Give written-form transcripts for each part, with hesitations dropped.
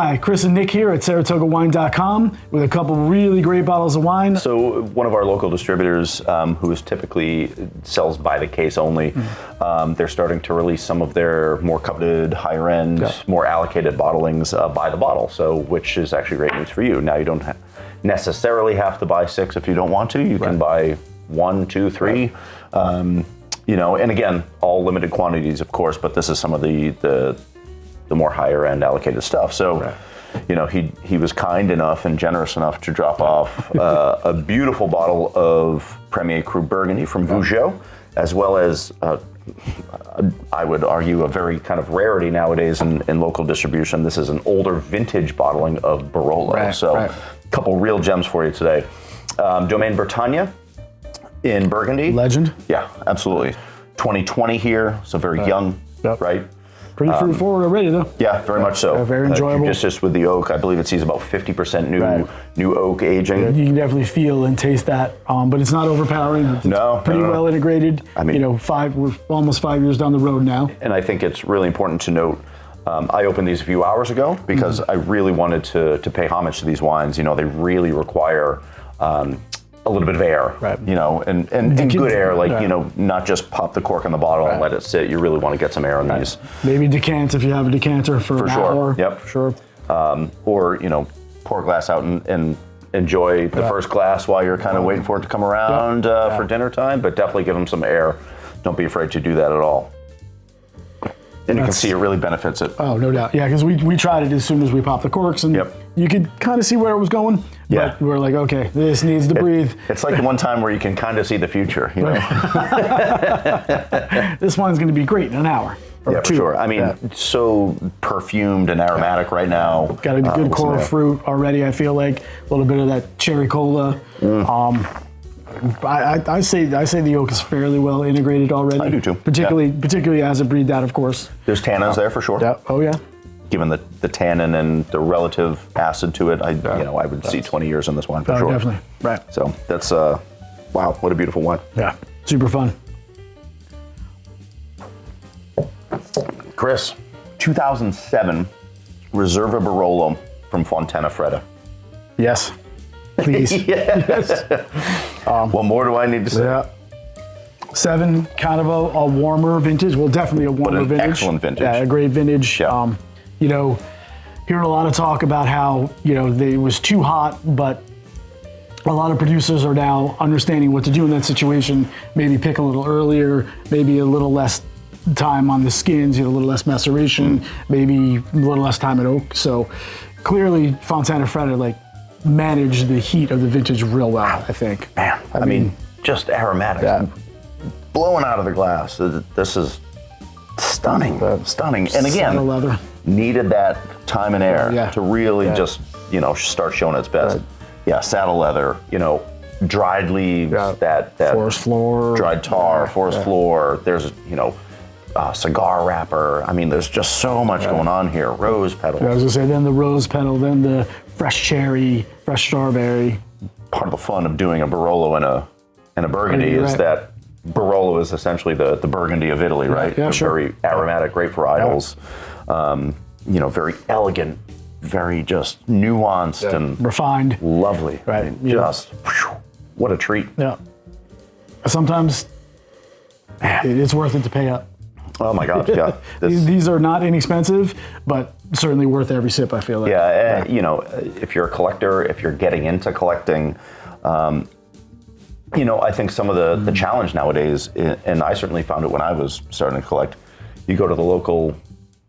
Hi, Chris and Nick here at SaratogaWine.com with a couple really great bottles of wine. So one of our local distributors who is typically sells by the case only, they're starting to release some of their more coveted, higher end, more allocated bottlings by the bottle, so which is actually great news for you. Now you don't necessarily have to buy 6 if you don't want to. You can buy 1, 2, 3. You know, and again, all limited quantities, of course, but this is some of the more higher end allocated stuff. So, you know, he was kind enough and generous enough to drop off a beautiful bottle of Premier Cru Burgundy from Vougeot, as well as I would argue a very kind of rarity nowadays in local distribution. This is an older vintage bottling of Barolo. A couple real gems for you today. Domaine Bertagna in Burgundy. Legend. Yeah, absolutely. 2020 here, so very young, right? Pretty fruit forward already, though. Yeah, very much so. Very enjoyable. Just with the oak, I believe it sees about 50% new oak aging. You can definitely feel and taste that, but it's not overpowering. It's pretty well integrated. I mean, you know, we're almost 5 years down the road now. And I think it's really important to note, I opened these a few hours ago because I really wanted to pay homage to these wines. You know, they really require a little bit of air, you know, and good air, like, you know, not just pop the cork in the bottle and let it sit. You really want to get some air in these. Maybe decant if you have a decanter for an hour. Yep. Or, you know, pour a glass out and enjoy the first glass while you're kind of waiting for it to come around for dinner time, but definitely give them some air. Don't be afraid to do that at all. And you can see it really benefits it. Oh, no doubt. Yeah, because we tried it as soon as we popped the corks, and you could kind of see where it was going. But we're like, okay, this needs to breathe. It's like the one time where you can kind of see the future, you know? This wine's going to be great in an hour. Yeah, for sure. I mean, it's so perfumed and aromatic right now. Got a good core of fruit already, I feel like. A little bit of that cherry cola. I say the oak is fairly well integrated already. I do too. Particularly as it breathed out, of course. There's tannins there for sure. Yeah. Oh yeah. Given the tannin and the relative acid to it, I would see 20 years in this wine for sure. Definitely. Right. So that's wow, what a beautiful wine. Yeah. Super fun. Chris, 2007 Riserva Barolo from Fontanafredda. Yes. Please. Yes. What more do I need to say? Yeah. 7, kind of a warmer vintage. Well, definitely a warmer vintage. Excellent vintage. Yeah, a great vintage. Yeah. You know, hearing a lot of talk about how, you know, it was too hot, but a lot of producers are now understanding what to do in that situation. Maybe pick a little earlier, maybe a little less time on the skins, you know, a little less maceration, maybe a little less time at oak. So clearly Fontanafredda, like, managed the heat of the vintage real well, I think. Man, I mean, just aromatic, blowing out of the glass. This is stunning, stunning. And again, leather. Needed that time and air to really just, you know, start showing its best. Yeah, saddle leather, you know, dried leaves, that forest floor, dried tar, forest floor. There's, you know, cigar wrapper. I mean, there's just so much going on here. Rose petals. I was gonna say, then the rose petal, then the fresh cherry, fresh strawberry. Part of the fun of doing a Barolo and a Burgundy is that Barolo is essentially the Burgundy of Italy, right? Yeah, sure. Very aromatic, great varietals. You know, very elegant, very just nuanced and refined, lovely. Right. I mean, just what a treat. Yeah. Sometimes it's worth it to pay up. Oh my gosh, yeah. These are not inexpensive, but certainly worth every sip, I feel like. Yeah, you know, if you're a collector, if you're getting into collecting, you know, I think some of the challenge nowadays, and I certainly found it when I was starting to collect, you go to the local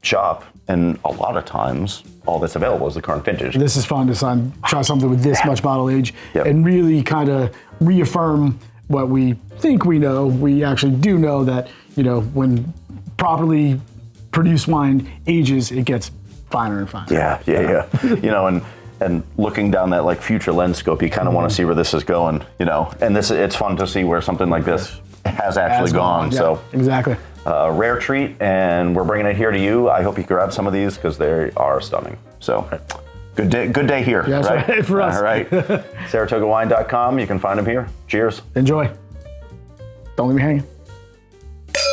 shop, and a lot of times, all that's available is the current vintage. This is fun to try something with this much bottle age and really kind of reaffirm what we think we know. We actually do know that, you know, when properly produced wine ages, it gets finer and finer. Yeah. You know, and looking down that like future lens scope, you kind of want to see where this is going, you know. And it's fun to see where something like this has actually gone. So exactly. Rare treat, and we're bringing it here to you. I hope you grab some of these because they are stunning. So good day here. Yeah, that's right for us. All right. SaratogaWine.com. You can find them here. Cheers. Enjoy. Don't leave me hanging.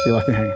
You left me hanging.